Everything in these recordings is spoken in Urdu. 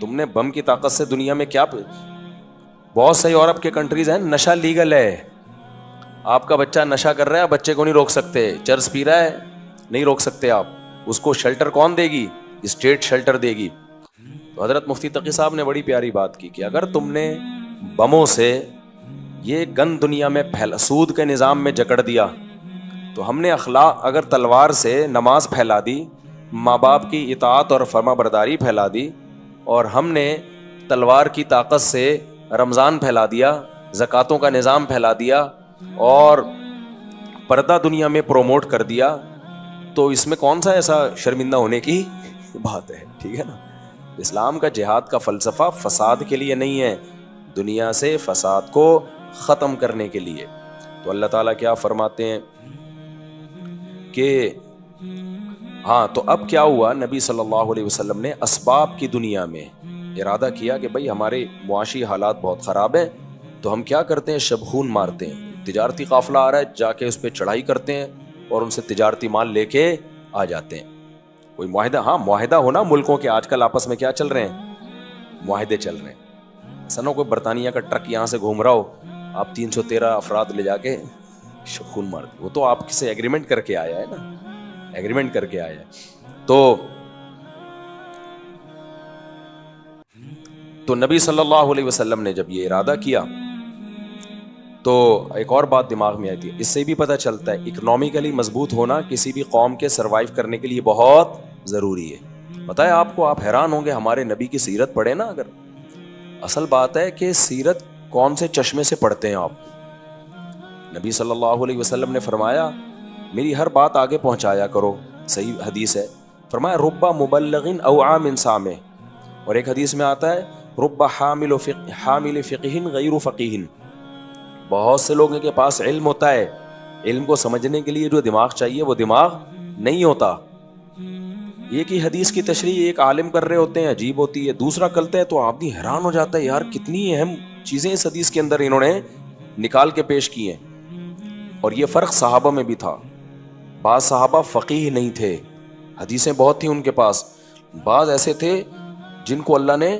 تم نے بم کی طاقت سے دنیا میں کیا, بہت سی یورپ کے کنٹریز ہیں نشہ لیگل ہے, آپ کا بچہ نشہ کر رہا ہے, بچے کو نہیں روک سکتے, چرس پی رہا ہے نہیں روک سکتے آپ, اس کو شیلٹر کون دے گی؟ اسٹیٹ شیلٹر دے گی. تو حضرت مفتی تقی صاحب نے بڑی پیاری بات کی کہ اگر تم نے بموں سے یہ گند دنیا میں سود کے نظام میں جکڑ دیا, تو ہم نے اخلاق اگر تلوار سے نماز پھیلا دی, ماں باپ کی اطاعت اور فرما برداری پھیلا دی, اور ہم نے تلوار کی طاقت سے رمضان پھیلا دیا, زکاتوں کا نظام پھیلا دیا, اور پردہ دنیا میں پروموٹ کر دیا, تو اس میں کون سا ایسا شرمندہ ہونے کی بات ہے؟ ٹھیک ہے نا. اسلام کا جہاد کا فلسفہ فساد کے لیے نہیں ہے, دنیا سے فساد کو ختم کرنے کے لیے. تو اللہ تعالیٰ کیا فرماتے ہیں کہ ہاں, تو اب کیا ہوا, نبی صلی اللہ علیہ وسلم نے اسباب کی دنیا میں ارادہ کیا کہ بھئی ہمارے معاشی حالات بہت خراب ہیں, تو ہم کیا کرتے ہیں, شبخون مارتے ہیں. تجارتی قافلہ آ رہا ہے, جا کے اس پہ چڑھائی کرتے ہیں اور ان سے تجارتی مال لے کے آ جاتے ہیں. کوئی معاہدہ, ہاں معاہدہ ہونا ملکوں کے, آج کل آپس میں کیا چل رہے ہیں, معاہدے چل رہے ہیں. ایسا نہ کوئی برطانیہ کا ٹرک یہاں سے گھوم رہا ہو, آپ 313 افراد لے جا کے شبخون مار دیں. وہ تو آپ سے ایگریمنٹ کر کے آیا ہے نا, ایگریمنٹ کر کے آیا ہے. تو نبی صلی اللہ علیہ وسلم نے جب یہ ارادہ کیا, تو ایک اور بات دماغ میں آئی تھی, اس سے بھی پتہ چلتا ہے اکنامکلی مضبوط ہونا کسی بھی قوم کے سروائیو کرنے کے لیے بہت ضروری ہے. پتہ ہے آپ کو, آپ حیران ہوں گے, ہمارے نبی کی سیرت پڑھیں نا اگر, اصل بات ہے کہ سیرت کون سے چشمے سے پڑھتے ہیں آپ. نبی صلی اللہ علیہ وسلم نے فرمایا میری ہر بات آگے پہنچایا کرو, صحیح حدیث ہے. فرمایا رب مبلغ اوعى من سامع, اور ایک حدیث میں آتا ہے رب حامل فقہ غیر فقیہ. بہت سے لوگوں کے پاس علم ہوتا ہے, علم کو سمجھنے کے لیے جو دماغ چاہیے وہ دماغ نہیں ہوتا. ایک ہی حدیث کی تشریح ایک عالم کر رہے ہوتے ہیں, عجیب ہوتی ہے, دوسرا کرتا ہے تو آدمی حیران ہو جاتا ہے, یار کتنی اہم چیزیں اس حدیث کے اندر انہوں نے نکال کے پیش کی ہیں. اور یہ فرق صحابہ میں بھی تھا, بعض صحابہ فقیہ نہیں تھے, حدیثیں بہت تھیں ان کے پاس, بعض ایسے تھے جن کو اللہ نے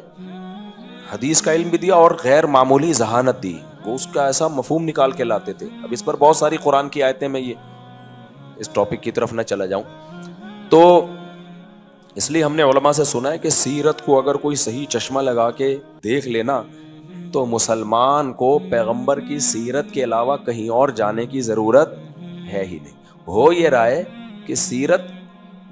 حدیث کا علم بھی دیا اور غیر معمولی ذہانت دی, وہ اس کا ایسا مفہوم نکال کے لاتے تھے. اب اس پر بہت ساری قرآن کی آیتیں, میں یہ اس ٹاپک کی طرف نہ چلا جاؤں. تو اس لیے ہم نے علماء سے سنا ہے کہ سیرت کو اگر کوئی صحیح چشمہ لگا کے دیکھ لینا, تو مسلمان کو پیغمبر کی سیرت کے علاوہ کہیں اور جانے کی ضرورت ہے ہی نہیں. ہو یہ رہا ہے کہ سیرت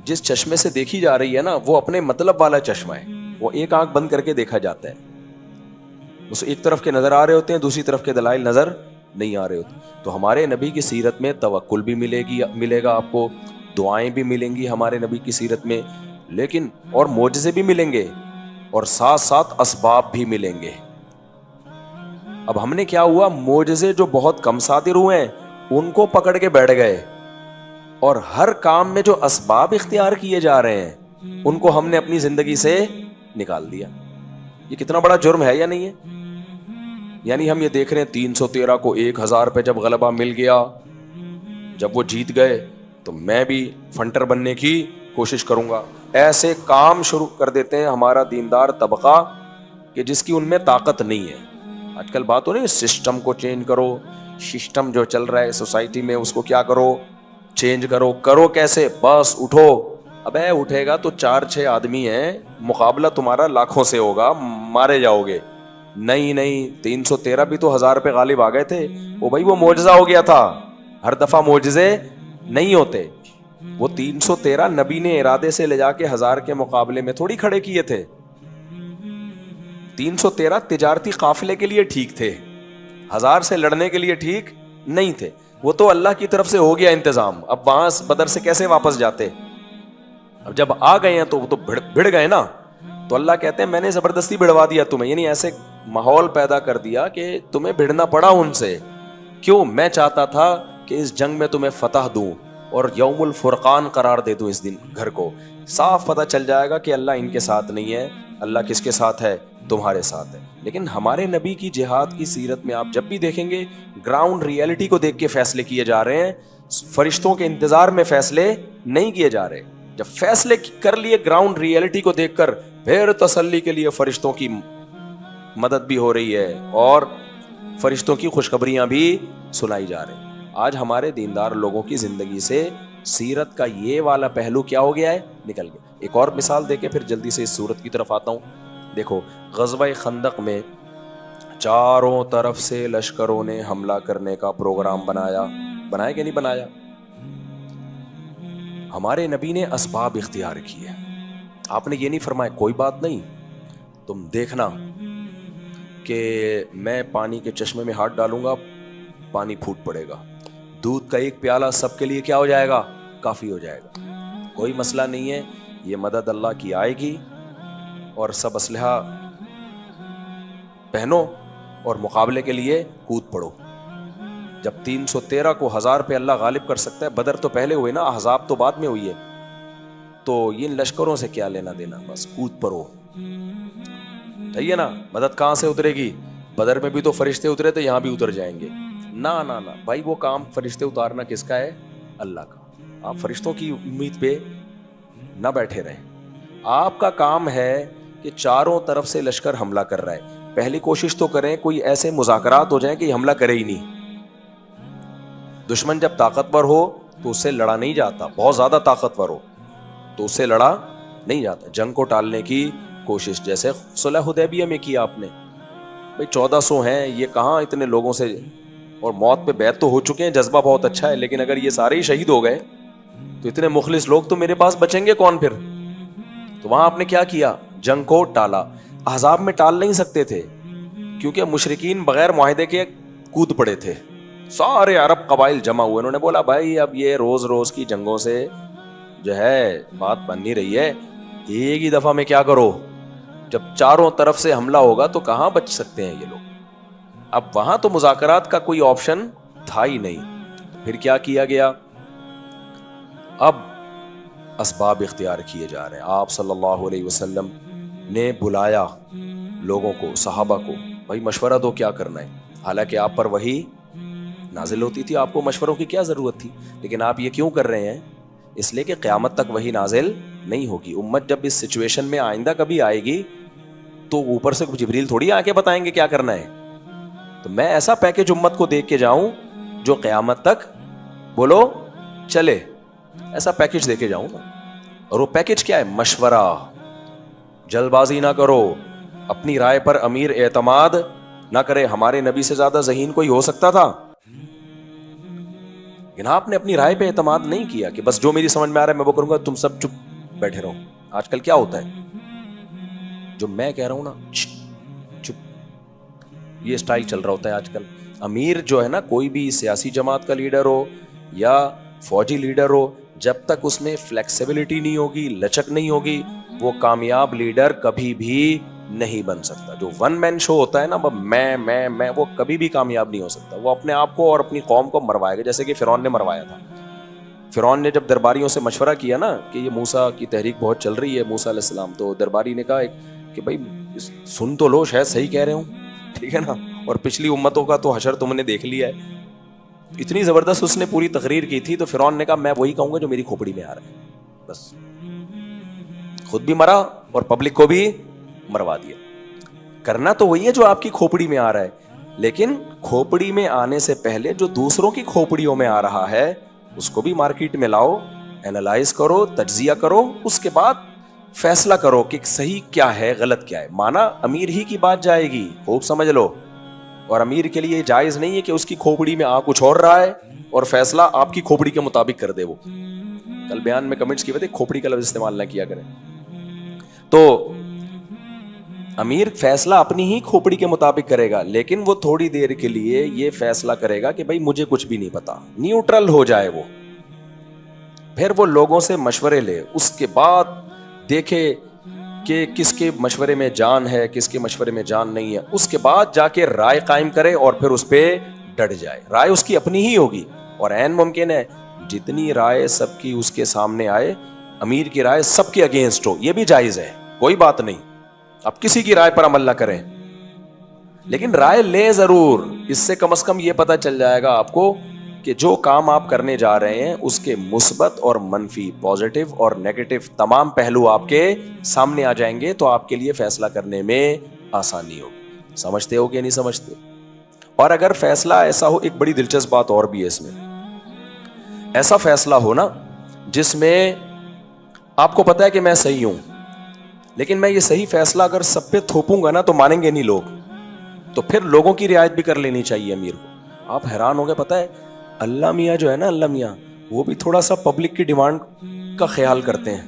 جس چشمے سے دیکھی جا رہی ہے نا, وہ اپنے مطلب والا چشمہ ہے, وہ ایک آنکھ بند کر کے دیکھا جاتا ہے. اس ایک طرف کے نظر آ رہے ہوتے ہیں, دوسری طرف کے دلائل نظر نہیں آ رہے ہوتے. تو ہمارے نبی کی سیرت میں توکل بھی ملے گا آپ کو, دعائیں بھی ملیں گی ہمارے نبی کی سیرت میں, لیکن اور معجزے بھی ملیں گے, اور ساتھ ساتھ اسباب بھی ملیں گے. اب ہم نے کیا ہوا, معجزے جو بہت کم صادر ہوئے ہیں ان کو پکڑ کے بیٹھ گئے, اور ہر کام میں جو اسباب اختیار کیے جا رہے ہیں ان کو ہم نے اپنی زندگی سے نکال دیا. یہ کتنا بڑا جرم ہے یا نہیں ہے؟ یعنی ہم یہ دیکھ رہے ہیں 313 کو 1000 پہ جب غلبہ مل گیا, جب وہ جیت گئے تو میں بھی فنٹر بننے کی کوشش کروں گا. ایسے کام شروع کر دیتے ہیں ہمارا دیندار طبقہ کہ جس کی ان میں طاقت نہیں ہے. آج کل بات ہو رہی ہے سسٹم کو چینج کرو, سسٹم جو چل رہا ہے سوسائٹی میں اس کو کیا کرو, چینج کرو کیسے, بس اٹھو. ابے اٹھے گا تو 4-6 آدمی ہیں, مقابلہ تمہارا لاکھوں سے ہوگا, مارے جاؤ گے. نہیں 313 بھی تو 1000 پہ غالب آ گئے تھے, وہ بھائی وہ معجزہ ہو گیا تھا. ہر دفعہ معجزے نہیں ہوتے. وہ 313 نبی نے ارادے سے لے جا کے 1000 کے مقابلے میں تھوڑی کھڑے کیے تھے. 313 تجارتی قافلے کے لیے ٹھیک تھے, 1000 سے لڑنے کے لیے ٹھیک نہیں تھے. وہ تو اللہ کی طرف سے ہو گیا انتظام. اب وہاں بدر سے کیسے واپس جاتے؟ اب جب آ گئے ہیں تو وہ تو بھڑ گئے نا. تو اللہ کہتے ہیں میں نے زبردستی بھڑوا دیا تمہیں, یعنی ایسے ماحول پیدا کر دیا کہ تمہیں بھڑنا پڑا ان سے. کیوں؟ میں چاہتا تھا کہ اس جنگ میں تمہیں فتح دوں اور یوم الفرقان قرار دے دوں. اس دن گھر کو صاف پتہ چل جائے گا کہ اللہ ان کے ساتھ نہیں ہے, اللہ کس کے ساتھ ہے, تمہارے ساتھ ہے. لیکن ہمارے نبی کی جہاد کی سیرت میں آپ جب بھی دیکھیں گے گراؤنڈ ریئلٹی کو دیکھ کے فیصلے کیے جا رہے ہیں, فرشتوں کے انتظار میں فیصلے نہیں کیے جا رہے. جب فیصلے کر لیے گراؤنڈ ریئلٹی کو دیکھ کر، پھر تسلی کے لیے فرشتوں کی مدد بھی ہو رہی ہے اور فرشتوں کی خوشخبریاں بھی سنائی جا رہی ہیں۔ آج ہمارے دیندار لوگوں کی زندگی سے سیرت کا یہ والا پہلو کیا ہو گیا ہے، نکل گیا۔ ایک اور مثال دے کے پھر جلدی سے اس صورت کی طرف آتا ہوں۔ دیکھو غزوہ خندق میں چاروں طرف سے لشکروں نے حملہ کرنے کا پروگرام بنایا کہ نہیں بنایا؟ ہمارے نبی نے اسباب اختیار کیے۔ آپ نے یہ نہیں فرمایا کوئی بات نہیں، تم دیکھنا کہ میں پانی کے چشمے میں ہاتھ ڈالوں گا، پانی پھوٹ پڑے گا، دودھ کا ایک پیالہ سب کے لیے کیا ہو جائے گا، کافی ہو جائے گا، کوئی مسئلہ نہیں ہے، یہ مدد اللہ کی آئے گی اور سب اسلحہ پہنو اور مقابلے کے لیے کود پڑو۔ جب 313 کو 1000 پہ اللہ غالب کر سکتا ہے، بدر تو پہلے ہوئے نا، احزاب تو بعد میں ہوئی ہے، تو ان لشکروں سے کیا لینا دینا، بس کود پڑو۔ صحیح ہے نا؟ مدد کہاں سے اترے گی؟ بدر میں بھی تو فرشتے اترے تھے، یہاں بھی اتر جائیں گے۔ نہ بھائی، وہ کام فرشتے اتارنا کس کا ہے؟ اللہ کا۔ آپ فرشتوں کی امید پہ نہ بیٹھے رہیں، آپ کا کام ہے کہ چاروں طرف سے لشکر حملہ کر رہا ہے، پہلی کوشش تو کریں کوئی ایسے مذاکرات ہو جائیں کہ یہ حملہ کرے ہی نہیں۔ دشمن جب طاقتور ہو تو اس سے لڑا نہیں جاتا، بہت زیادہ طاقتور ہو تو اس سے لڑا نہیں جاتا، جنگ کو ٹالنے کی کوشش، جیسے صلح حدیبیہ میں کیا آپ نے۔ بھئی 1400 ہیں، یہ کہاں اتنے لوگوں سے، اور موت پہ بیعت تو ہو چکے ہیں، جذبہ بہت اچھا ہے، لیکن اگر یہ سارے ہی شہید ہو گئے تو اتنے مخلص لوگ تو میرے پاس بچیں گے کون پھر؟ تو وہاں آپ نے کیا کیا؟ جنگ کو ٹالا۔ احزاب میں ٹال نہیں سکتے تھے کیونکہ مشرکین بغیر معاہدے کے کود پڑے تھے، سارے عرب قبائل جمع ہوئے، انہوں نے بولا بھائی اب یہ روز روز کی جنگوں سے جو ہے بات بن نہیں رہی ہے، ایک ہی دفعہ میں کیا کرو، جب چاروں طرف سے حملہ ہوگا تو کہاں بچ سکتے ہیں یہ لوگ۔ اب وہاں تو مذاکرات کا کوئی آپشن تھا ہی نہیں، پھر کیا کیا گیا؟ اب اسباب اختیار کیے جا رہے ہیں۔ آپ صلی اللہ علیہ وسلم نے بلایا لوگوں کو، صحابہ کو، بھائی مشورہ دو کیا کرنا ہے، حالانکہ آپ پر وحی نازل ہوتی تھی، آپ کو مشوروں کی کیا ضرورت تھی، لیکن آپ یہ کیوں کر رہے ہیں؟ اس لیے کہ قیامت تک وحی نازل نہیں ہوگی۔ امت جب اس سچویشن میں آئندہ کبھی آئے گی تو اوپر سے جبریل تھوڑی آ کے بتائیں گے کیا کرنا ہے، تو میں ایسا پیکج امت کو دیکھ کے جاؤں جو قیامت تک بولو چلے، ایسا پیکج دے کے جاؤں نا۔ اور وہ پیکج کیا ہے؟ مشورہ، جلد بازی نہ کرو، اپنی رائے پر امیر اعتماد نہ کرے۔ ہمارے نبی سے زیادہ ذہین کوئی ہو سکتا تھا، لیکن آپ نے اپنی رائے پہ اعتماد نہیں کیا کہ بس جو میری سمجھ میں آ رہا ہے میں وہ کروں گا، تم سب چپ بیٹھے رہو۔ آج کل کیا ہوتا ہے، جو میں کہہ رہا ہوں نا چپ، یہ سٹائل چل رہا ہوتا ہے آج کل۔ امیر جو ہے نا، کوئی بھی سیاسی جماعت کا لیڈر ہو یا فوجی لیڈر ہو، جب تک اس میں فلیکسیبلٹی نہیں ہوگی، لچک نہیں ہوگی، وہ کامیاب لیڈر کبھی بھی نہیں بن سکتا۔ جو ون مین شو ہوتا ہے نا، میں وہ کبھی بھی کامیاب نہیں ہو سکتا۔ وہ اپنے آپ کو اور اپنی قوم کو مروائے گا، جیسے کہ فرعون نے مروایا تھا۔ فرعون نے جب درباریوں سے مشورہ کیا نا کہ یہ موسیٰ کی تحریک بہت چل رہی ہے، موسیٰ علیہ السلام، تو درباری نے کہا کہ بھائی سن تو لو، شاید صحیح کہہ رہے ہوں، ٹھیک ہے نا، اور پچھلی امتوں کا تو حشر تم نے دیکھ لیا ہے۔ اتنی زبردست اس نے پوری تقریر کی تھی، تو فرعون نے کہا میں وہی کہوں گا جو میری کھوپڑی میں آ رہا ہے، بس۔ خود بھی مرا اور پبلک کو بھی مروا دیا۔ کرنا تو وہی ہے جو آپ کی کھوپڑی میں آ رہا ہے، لیکن کھوپڑی میں آنے سے پہلے جو دوسروں کی کھوپڑیوں میں آ رہا ہے اس کو بھی مارکیٹ میں لاؤ، اینالائز کرو، تجزیہ کرو، اس کے بعد فیصلہ کرو کہ صحیح کیا ہے، غلط کیا ہے۔ مانا امیر ہی کی بات جائے گی، خوب سمجھ لو، اور امیر کے لیے جائز نہیں ہے کہ اس کی کھوپڑی میں آ کچھ اور رہا ہے اور فیصلہ آپ کی کھوپڑی کے مطابق کر دے۔ وہ کل بیان میں کمنٹس کی وجہ کھوپڑی کا لفظ استعمال نہ کیا کریں۔ تو امیر فیصلہ اپنی ہی کھوپڑی کے مطابق کرے گا، لیکن وہ تھوڑی دیر کے لیے یہ فیصلہ کرے گا کہ بھائی مجھے کچھ بھی نہیں پتا، نیوٹرل ہو جائے وہ، پھر وہ لوگوں سے مشورے لے، اس کے بعد دیکھے کہ کس کے مشورے میں جان ہے، کس کے مشورے میں جان نہیں ہے، اس کے بعد جا کے رائے قائم کرے اور پھر اس پہ ڈٹ جائے۔ رائے اس کی اپنی ہی ہوگی، اور عین ممکن ہے جتنی رائے سب کی اس کے سامنے آئے، امیر کی رائے سب کے اگینسٹ ہو، یہ بھی جائز ہے، کوئی بات نہیں، اب کسی کی رائے پر عمل نہ کریں، لیکن رائے لیں ضرور۔ اس سے کم از کم یہ پتہ چل جائے گا آپ کو کہ جو کام آپ کرنے جا رہے ہیں اس کے مثبت اور منفی، پازیٹیو اور نیگیٹو تمام پہلو آپ کے سامنے آ جائیں گے، تو آپ کے لیے فیصلہ کرنے میں آسانی ہوگی. سمجھتے ہو کہ نہیں سمجھتے؟ اور اگر فیصلہ ایسا ہو، ایک بڑی دلچسپ بات اور بھی ہے اس میں، ایسا فیصلہ ہو نا جس میں آپ کو پتا ہے کہ میں صحیح ہوں، لیکن میں یہ صحیح فیصلہ اگر سب پہ تھوپوں گا نا تو مانیں گے نہیں لوگ، تو پھر لوگوں کی رعایت بھی کر لینی چاہیے امیر کو. آپ حیران ہو گئے، پتا ہے اللہ میاں جو ہے نا، اللہ میاں وہ بھی تھوڑا سا پبلک کی ڈیمانڈ کا خیال کرتے ہیں.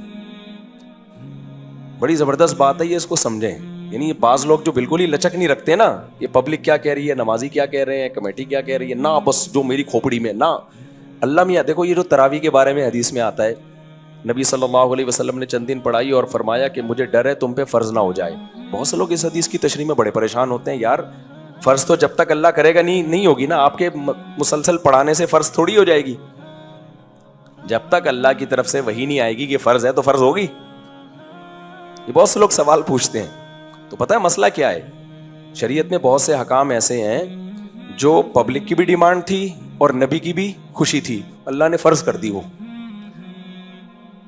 بڑی زبردست بات ہے یہ، اس کو سمجھیں. یعنی بعض لوگ جو بالکل ہی لچک نہیں رکھتے نا، یہ پبلک کیا کہہ رہی ہے، نمازی کیا کہہ رہے ہیں، کمیٹی کیا کہہ رہی ہے، نہ بس جو میری کھوپڑی میں نہ. اللہ میاں دیکھو، یہ جو تراویح کے بارے میں حدیث میں آتا ہے، نبی صلی اللہ علیہ وسلم نے چند دن پڑھائی اور فرمایا کہ مجھے ڈر ہے تم پہ فرض نہ ہو جائے. بہت سے لوگ اس حدیث کی تشریح میں بڑے پریشان ہوتے ہیں. یار فرض تو جب تک اللہ کرے گا نہیں ہوگی نا. آپ کے مسلسل پڑھانے سے فرض تھوڑی ہو جائے گی. جب تک اللہ کی طرف سے وہی نہیں آئے گی کہ فرض ہے تو فرض ہوگی. یہ بہت سے لوگ سوال پوچھتے ہیں. تو پتہ ہے مسئلہ کیا ہے؟ شریعت میں بہت سے حکام ایسے ہیں جو پبلک کی بھی ڈیمانڈ تھی اور نبی کی بھی خوشی تھی، اللہ نے فرض کر دی. وہ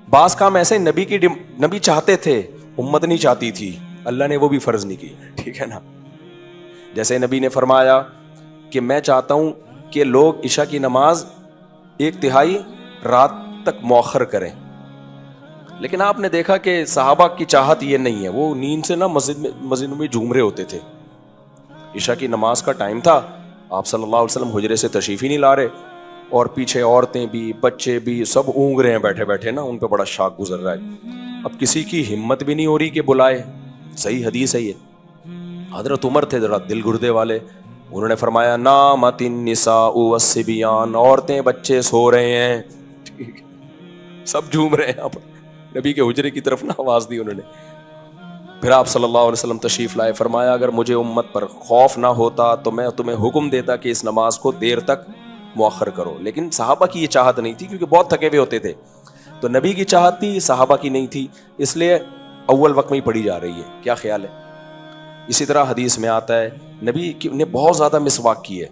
بعض کام ایسے نبی چاہتے تھے، امت نہیں چاہتی تھی، اللہ نے وہ بھی فرض نہیں کی. ٹھیک ہے نا؟ جیسے نبی نے فرمایا کہ میں چاہتا ہوں کہ لوگ عشاء کی نماز 1/3 رات تک مؤخر کریں، لیکن آپ نے دیکھا کہ صحابہ کی چاہت یہ نہیں ہے. وہ نیند سے نا مسجد میں جھوم رہے ہوتے تھے. عشاء کی نماز کا ٹائم تھا، آپ صلی اللہ علیہ وسلم حجرے سے تشریف ہی نہیں لا رہے، اور پیچھے عورتیں بھی بچے بھی سب اونگ رہے ہیں بیٹھے بیٹھے نا، ان پہ بڑا شاک گزر رہا ہے. اب کسی کی ہمت بھی نہیں ہو رہی کہ بلائے. صحیح حدیث ہے یہ. حضرت عمر تھے ذرا دل گردے والے، انہوں نے فرمایا نامت النساء والصبیان، عورتیں بچے سو رہے ہیں. سب جھوم رہے ہیں. آپ نبی کے حجرے کی طرف نا آواز دی انہوں نے. پھر آپ صلی اللہ علیہ وسلم تشریف لائے، فرمایا اگر مجھے امت پر خوف نہ ہوتا تو میں تمہیں حکم دیتا کہ اس نماز کو دیر تک مؤخر کرو. لیکن صحابہ کی یہ چاہت نہیں تھی کیونکہ بہت تھکے ہوئے ہوتے تھے. تو نبی کی چاہت تھی، صحابہ کی نہیں تھی، اس لیے اول وقت میں ہی پڑھی جا رہی ہے. کیا خیال ہے؟ اسی طرح حدیث میں آتا ہے نبی نے بہت زیادہ مسواک کی ہے،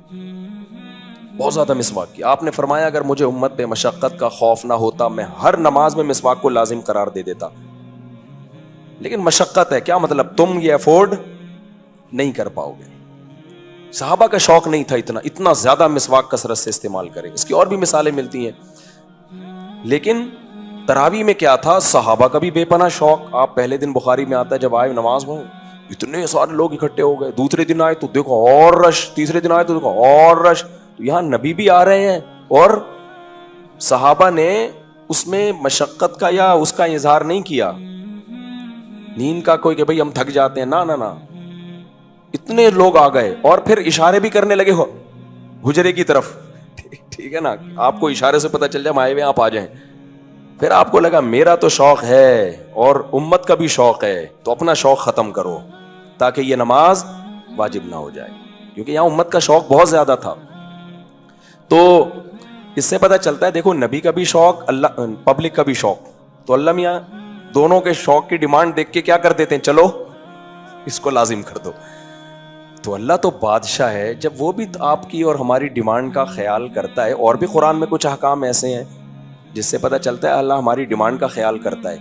بہت زیادہ مسواک کی. آپ نے فرمایا اگر مجھے امت پہ مشقت کا خوف نہ ہوتا میں ہر نماز میں مسواک کو لازم قرار دے دیتا. لیکن مشقت ہے، کیا مطلب؟ تم یہ افورڈ نہیں کر پاؤ گے. صحابہ کا شوق نہیں تھا اتنا زیادہ مسواک کثرت سے استعمال کریں. اس کی اور بھی مثالیں ملتی ہیں. لیکن تراویح میں کیا تھا؟ صحابہ کا بھی بے پناہ شوق. آپ پہلے دن بخاری میں آتا ہے جب آئے نماز میں اتنے سارے لوگ اکٹھے ہو گئے. دوسرے دن آئے تو دیکھو اور رش، تیسرے دن آئے تو دیکھو اور رش. تو یہاں نبی بھی آ رہے ہیں اور صحابہ نے اس میں مشقت کا یا اس کا اظہار نہیں کیا، نیند کا کوئی کہ بھئی ہم تھک جاتے ہیں، نہ. اتنے لوگ آ گئے اور پھر اشارے بھی کرنے لگے حجرے کی طرف. ٹھیک ہے نا؟ آپ کو اشارے سے پتہ چل جائے آئے ہوئے آپ آ جائیں. پھر آپ کو لگا میرا تو شوق ہے اور امت کا بھی شوق ہے، تو اپنا شوق ختم کرو تاکہ یہ نماز واجب نہ ہو جائے. کیونکہ یہاں امت کا شوق بہت زیادہ تھا. تو اس سے پتہ چلتا ہے دیکھو نبی کا بھی شوق، اللہ پبلک کا بھی شوق. تو اللہ میاں دونوں کے شوق کی ڈیمانڈ دیکھ کے کیا کر دیتے ہیں؟ چلو اس کو لازم کر دو. تو اللہ تو بادشاہ ہے، جب وہ بھی آپ کی اور ہماری ڈیمانڈ کا خیال کرتا ہے. اور بھی قرآن میں کچھ احکام ایسے ہیں جس سے پتہ چلتا ہے اللہ ہماری ڈیمانڈ کا خیال کرتا ہے.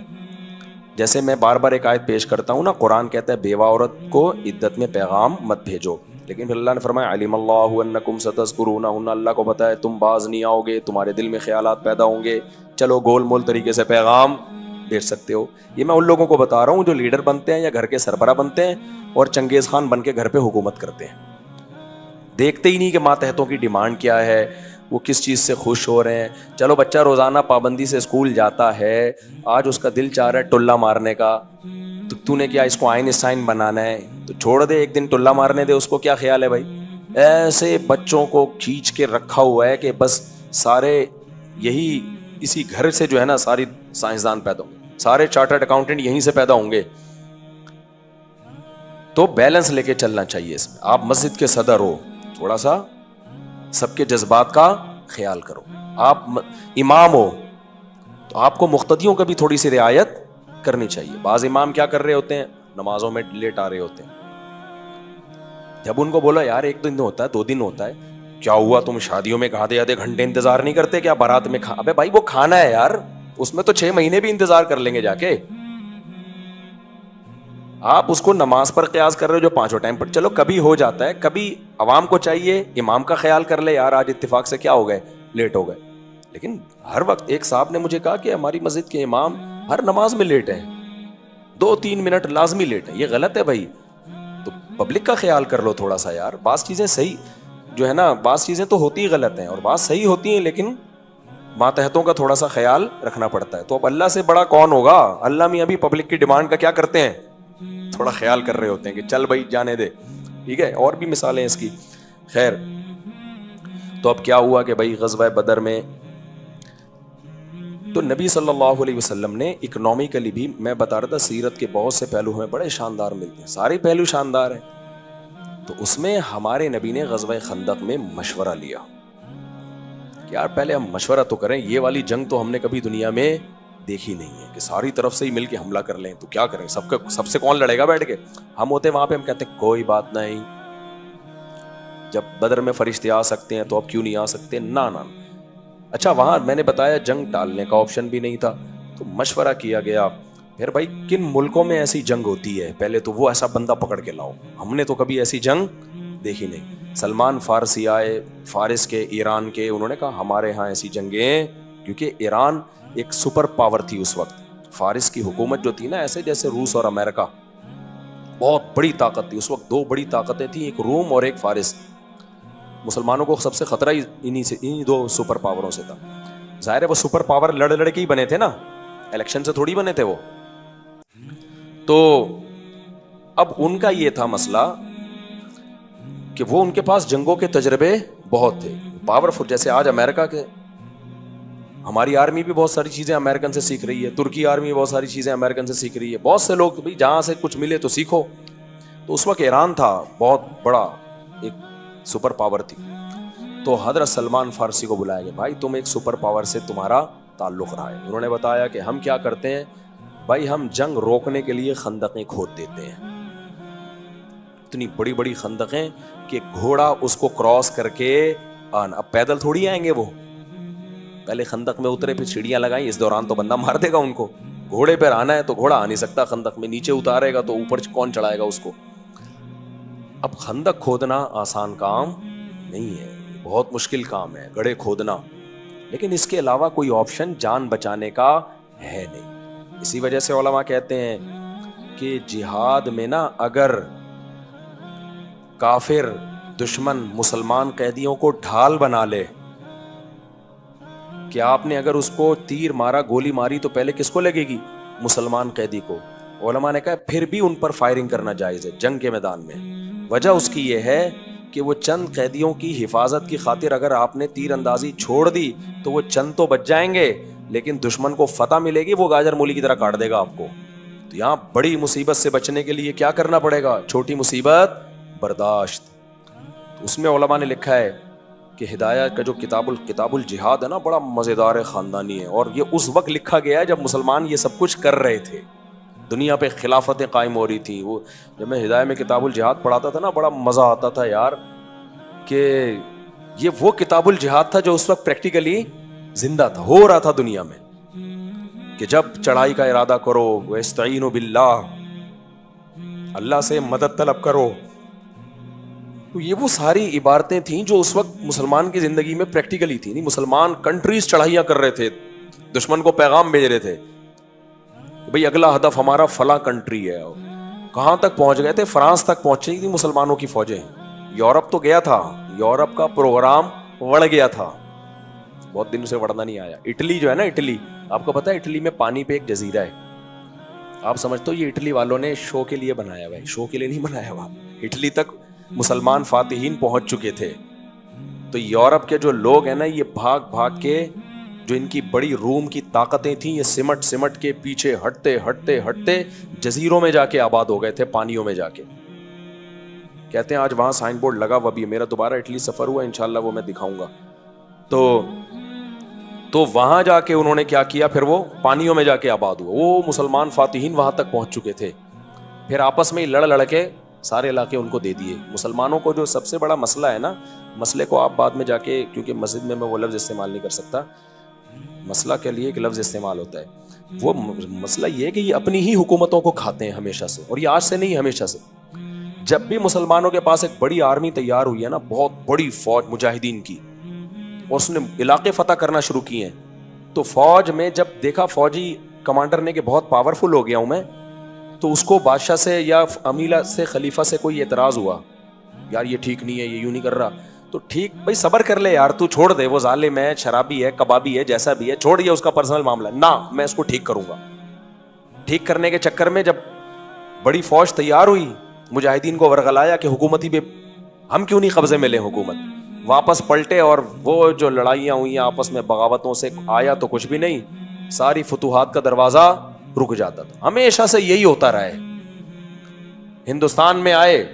جیسے میں بار بار ایک آیت پیش کرتا ہوں نا، قرآن کہتا ہے بیوہ عورت کو عدت میں پیغام مت بھیجو، لیکن پھر اللہ نے فرمایا علم اللہ انکم ستذکرونہن، اللہ کو پتہ ہے تم باز نہیں آؤ گے، تمہارے دل میں خیالات پیدا ہوں گے، چلو گول مول طریقے سے پیغام بھیج سکتے ہو. یہ میں ان لوگوں کو بتا رہا ہوں جو لیڈر بنتے ہیں یا گھر کے سربراہ بنتے ہیں اور چنگیز خان بن کے گھر پہ حکومت کرتے ہیں. دیکھتے ہی نہیں کہ ماتحتوں کی ڈیمانڈ کیا ہے، وہ کس چیز سے خوش ہو رہے ہیں. چلو بچہ روزانہ پابندی سے اسکول جاتا ہے، آج اس کا دل چاہ رہا ہے ٹلہ مارنے کا، تو نے کیا اس کو آئنسٹائن بنانا ہے؟ تو چھوڑ دے، ایک دن ٹلہ مارنے دے اس کو. کیا خیال ہے بھائی؟ ایسے بچوں کو کھینچ کے رکھا ہوا ہے کہ بس سارے یہی اسی گھر سے جو ہے نا ساری سائنسدان پیدا ہوں گے، سارے چارٹرڈ اکاؤنٹنٹ یہیں سے پیدا ہوں گے. تو بیلنس لے کے چلنا چاہیے اس میں. آپ مسجد کے صدر ہو، تھوڑا سا سب کے جذبات کا خیال کرو. آپ امام ہو تو آپ کو مقتدیوں کا بھی تھوڑی سی رعایت کرنی چاہیے. بعض امام کیا کر رہے ہوتے ہیں؟ نمازوں میں لیٹ آ رہے ہوتے ہیں. جب ان کو بولا یار ایک دن ہوتا ہے 2 دن ہوتا ہے، کیا ہوا تم شادیوں میں آدھے آدھے گھنٹے انتظار نہیں کرتے کیا بارات میں؟ ابے بھائی وہ کھانا ہے یار, اس میں تو 6 مہینے بھی انتظار کر لیں گے جا کے. آپ اس کو نماز پر قیاس کر رہے ہو جو 5 ٹائم پر, چلو کبھی ہو جاتا ہے, کبھی عوام کو چاہیے امام کا خیال کر لے یار آج اتفاق سے کیا ہو گئے, لیٹ ہو گئے. لیکن ہر وقت ایک صاحب نے مجھے کہا کہ ہماری مسجد کے امام ہر نماز میں لیٹ ہیں, 2-3 منٹ لازمی لیٹ ہیں. یہ غلط ہے بھائی, تو پبلک کا خیال کر لو تھوڑا سا یار. بعض چیزیں صحیح جو ہے نا, بعض چیزیں تو ہوتی ہی غلط ہیں اور بعض صحیح ہوتی ہیں, لیکن ماتحتوں کا تھوڑا سا خیال رکھنا پڑتا ہے. تو اب اللہ سے بڑا کون ہوگا؟ اللہ میاں بھی پبلک کی ڈیمانڈ کا کیا کرتے ہیں, تھوڑا خیال کر رہے ہوتے ہیں کہ چل بھائی جانے دے. ٹھیک ہے, اور بھی مثالیں اس کی. خیر, تو اب کیا ہوا کہ بھائی غزوہ بدر میں تو نبی صلی اللہ علیہ وسلم نے اکنامکلی بھی, میں بتا رہا تھا سیرت کے بہت سے پہلو ہمیں بڑے شاندار ملتے ہیں, سارے پہلو شاندار ہیں. تو اس میں ہمارے نبی نے غزوہ خندق میں مشورہ لیا کہ یار پہلے ہم مشورہ تو کریں, یہ والی جنگ تو ہم نے کبھی دنیا میں دیکھی نہیں ہے کہ ساری طرف سے ہی مل کے حملہ کر لیں, تو کیا کریں, سب سے کون لڑے گا بیٹھ کے. ہم ہوتے وہاں پہ, ہم کہتے ہیں کوئی بات نہیں, جب بدر میں فرشتے آ سکتے ہیں تو اب کیوں نہیں آ سکتے, نا. اچھا وہاں میں نے بتایا جنگ ٹالنے کا آپشن بھی نہیں تھا, تو مشورہ کیا گیا. پھر بھائی کن ملکوں میں ایسی جنگ ہوتی ہے, پہلے تو وہ ایسا بندہ پکڑ کے لاؤ, ہم نے تو کبھی ایسی جنگ دیکھی نہیں. سلمان فارسی آئے, فارس کے, ایران کے, انہوں نے کہا ہمارے ہاں ایسی جنگیں, کیونکہ ایران ایک سپر پاور تھی اس وقت. فارس کی حکومت جو تھی نا, ایسے جیسے روس اور امریکہ, بہت بڑی طاقت تھی اس وقت. 2 بڑی طاقتیں تھیں, ایک روم اور ایک فارس. مسلمانوں کو سب سے خطرہ انہی 2 سپر پاوروں سے تھا. ظاہر ہے وہ سپر پاور لڑ کے ہی بنے تھے نا, الیکشن سے تھوڑی بنے تھے وہ. تو اب ان کا یہ تھا مسئلہ کہ وہ ان کے پاس جنگوں کے تجربے بہت تھے, پاورفل. جیسے آج امریکہ کے, ہماری آرمی بھی بہت ساری چیزیں امریکن سے سیکھ رہی ہے, ترکی آرمی بہت ساری چیزیں امریکن سے سیکھ رہی ہے. بہت سے لوگ بھی جہاں سے کچھ ملے تو سیکھو. تو اس وقت ایران تھا بہت بڑا, ایک سپر پاور تھی. تو حضرت سلمان فارسی کو بلایا گیا, بھائی تم ایک سپر پاور سے تمہارا تعلق رہا ہے. انہوں نے بتایا کہ ہم کیا کرتے ہیں بھائی, ہم جنگ روکنے کے لیے خندقیں کھود دیتے ہیں, اتنی بڑی بڑی خندقیں کہ گھوڑا اس کو کراس کر کے آنا. اب پیدل تھوڑی آئیں گے وہ, پہلے خندق میں اترے, پھر سیڑھیاں لگائیں, اس دوران تو بندہ مار دے گا ان کو. گھوڑے پہ آنا ہے تو گھوڑا آ نہیں سکتا خندق میں, نیچے اتارے گا تو اوپر کون چڑھائے گا اس کو. اب خندق کھودنا آسان کام نہیں ہے, بہت مشکل کام ہے گڑھے کھودنا, لیکن اس کے علاوہ کوئی آپشن جان بچانے کا ہے نہیں. اسی وجہ سے علماء کہتے ہیں کہ جہاد میں نا, اگر کافر دشمن مسلمان قیدیوں کو ڈھال بنا لے, کہ آپ نے اگر اس کو تیر مارا, گولی ماری, تو پہلے کس کو لگے گی, مسلمان قیدی کو. علماء نے کہا پھر بھی ان پر فائرنگ کرنا جائز ہے جنگ کے میدان میں. وجہ اس کی یہ ہے کہ وہ چند قیدیوں کی حفاظت کی خاطر اگر آپ نے تیر اندازی چھوڑ دی تو وہ چند تو بچ جائیں گے, لیکن دشمن کو فتح ملے گی, وہ گاجر مولی کی طرح کاٹ دے گا آپ کو. تو یہاں بڑی مصیبت سے بچنے کے لیے کیا کرنا پڑے گا, چھوٹی مصیبت برداشت. تو اس میں علماء نے لکھا ہے کہ ہدایت کا جو کتاب الجہاد ہے نا, بڑا مزیدار خاندانی ہے, اور یہ اس وقت لکھا گیا ہے جب مسلمان یہ سب کچھ کر رہے تھے, دنیا پہ خلافتیں قائم ہو رہی تھی. وہ جب میں ہدایت میں کتاب الجہاد پڑھاتا تھا نا, بڑا مزہ آتا تھا یار, کہ یہ وہ کتاب الجہاد تھا جو اس وقت پریکٹیکلی زندہ تھا, ہو رہا تھا دنیا میں, کہ جب چڑھائی کا ارادہ کرو وَاسْتَعِینُوا بِاللَّهِ, اللہ سے مدد طلب کرو. تو یہ وہ ساری عبارتیں تھیں جو اس وقت مسلمان کی زندگی میں پریکٹیکلی تھیں. نہیں, مسلمان کنٹریز چڑھائیاں کر رہے تھے, دشمن کو پیغام بھیج رہے تھے بھئی اگلا ہدف ہمارا فلاں کنٹری ہے. کہاں تک پہنچ گئے تھے, فرانس تک پہنچی تھی مسلمانوں کی فوجیں. یورپ تو گیا تھا, یورپ کا پروگرام وڑ گیا تھا, بہت دن سے وڑنا نہیں آیا. اٹلی جو ہے نا, اٹلی, آپ کو پتا ہے اٹلی میں پانی پہ ایک جزیرہ ہے, آپ سمجھتے ہو یہ اٹلی والوں نے شو کے لیے بنایا ہوا ہے, شو کے لیے نہیں بنایا ہوا. اٹلی تک مسلمان فاتحین پہنچ چکے تھے. تو یورپ کے جو لوگ ہیں نا, یہ بھاگ بھاگ کے, جو ان کی بڑی روم کی طاقتیں تھیں, یہ سمٹ کے پیچھے ہٹتے جزیروں میں جا کے آباد ہو گئے تھے, پانیوں میں جا کے. کہتے ہیں آج وہاں سائن بورڈ لگا ہوا بھی ہے, میرا دوبارہ اٹلی سفر ہوا, انشاءاللہ وہ میں دکھاؤں گا. تو وہاں جا کے انہوں نے کیا کیا, پھر وہ پانیوں میں جا کے آباد ہوا. وہ مسلمان فاتحین وہاں تک پہنچ چکے تھے, پھر آپس میں لڑ کے سارے علاقے ان کو دے دیے. مسلمانوں کو جو سب سے بڑا مسئلہ ہے نا, مسئلے کو آپ بعد میں جا کے, کیونکہ مسجد میں وہ لفظ استعمال نہیں کر سکتا, مسئلہ کے لیے ایک لفظ استعمال ہوتا ہے, وہ مسئلہ یہ ہے کہ یہ اپنی ہی حکومتوں کو کھاتے ہیں ہمیشہ سے, اور یہ آج سے نہیں, ہمیشہ سے. جب بھی مسلمانوں کے پاس ایک بڑی آرمی تیار ہوئی ہے نا, بہت بڑی فوج مجاہدین کی, اور اس نے علاقے فتح کرنا شروع کیے ہیں, تو فوج میں جب دیکھا فوجی کمانڈر نے کہ بہت پاورفل ہو گیا ہوں میں, تو اس کو بادشاہ سے یا امیرہ سے, خلیفہ سے کوئی اعتراض ہوا, یار یہ ٹھیک نہیں ہے, یہ یوں نہیں کر رہا. تو ٹھیک بھائی صبر کر لے یار, تو چھوڑ دے, وہ ظالم ہے, شرابی ہے, کبابی ہے, جیسا بھی ہے, چھوڑ, یہ اس کا پرسنل معاملہ ہے, نہ میں اس کو ٹھیک کروں گا. ٹھیک کرنے کے چکر میں جب بڑی فوج تیار ہوئی, مجاہدین کو ورغلایا کہ حکومتی بھی ہم کیوں نہیں قبضے میں لیں حکومت, واپس پلٹے, اور وہ جو لڑائیاں ہوئی آپس میں بغاوتوں سے, آیا تو کچھ بھی نہیں, ساری فتوحات کا دروازہ رک جاتا تھا. ہمیشہ سے یہی ہوتا رہا ہے. ہندوستان میں آئے,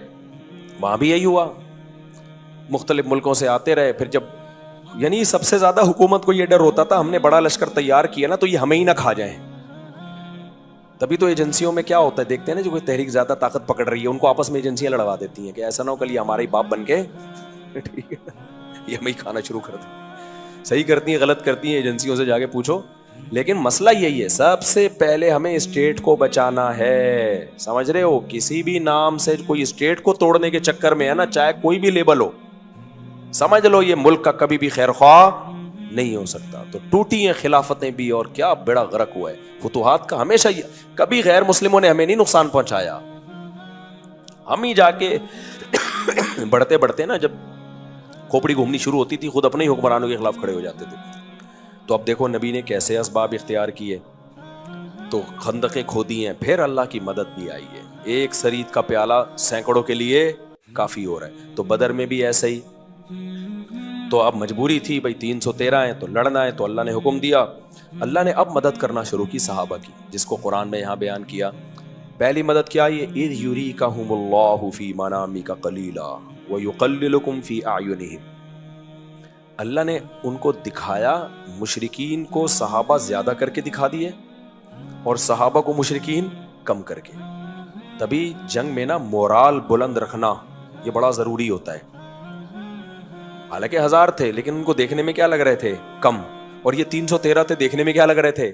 وہاں بھی یہی ہوا, مختلف ملکوں سے آتے رہے. پھر جب یعنی سب سے زیادہ حکومت کو یہ ڈر ہوتا تھا, ہم نے بڑا لشکر تیار کیا نا, تو یہ ہمیں ہی نہ کھا جائیں. تبھی تو ایجنسیوں میں کیا ہوتا ہے, دیکھتے ہیں نا, جو کوئی تحریک زیادہ طاقت پکڑ رہی ہے, ان کو آپس میں ایجنسیاں لڑوا دیتی ہیں کہ ایسا نہ ہو کل یہ ہمارا ہی باپ بن کے ٹھیک ہے یہ ہمیں ہی کھانا شروع کر دیں. صحیح کرتی ہیں, غلط کرتی ہیں, ایجنسیوں سے جا کے پوچھو. لیکن مسئلہ یہی ہے, سب سے پہلے ہمیں اسٹیٹ کو بچانا ہے. سمجھ رہے ہو, کسی بھی نام سے کوئی اسٹیٹ کو توڑنے کے چکر میں ہے نا, چاہے کوئی بھی لیبل ہو, سمجھ لو یہ ملک کا کبھی بھی خیر خواہ نہیں ہو سکتا. تو ٹوٹی ہیں خلافتیں بھی, اور کیا بیڑا غرق ہوا ہے فتوحات کا. ہمیشہ کبھی غیر مسلموں نے ہمیں نہیں نقصان پہنچایا, ہم ہی جا کے بڑھتے بڑھتے نا, جب کھوپڑی گھومنی شروع ہوتی تھی, خود اپنے ہی حکمرانوں کے خلاف کھڑے ہو جاتے تھے. تو اب دیکھو نبی نے کیسے اسباب اختیار کیے, تو خندقیں کھودی ہیں, پھر اللہ کی مدد بھی آئی ہے. ایک سرید کا پیالہ سینکڑوں کے لیے کافی ہو رہا ہے. تو بدر میں بھی ایسے ہی, تو اب مجبوری تھی بھائی, 313 ہیں تو لڑنا ہے, تو اللہ نے حکم دیا. اللہ نے اب مدد کرنا شروع کی صحابہ کی, جس کو قرآن میں یہاں بیان کیا. پہلی مدد کیا, یہ اذ یریکہم اللہ فی منامک قلیلا ویقللکم فی اعینہم. اللہ نے ان کو دکھایا, مشرکین کو صحابہ زیادہ کر کے دکھا دیے, اور صحابہ کو مشرکین کم کر کے. تبھی جنگ میں نا مورال بلند رکھنا یہ بڑا ضروری ہوتا ہے. حالانکہ 1000 تھے, لیکن ان کو دیکھنے میں کیا لگ رہے تھے, کم, اور یہ 313 تھے, دیکھنے میں کیا لگ رہے تھے,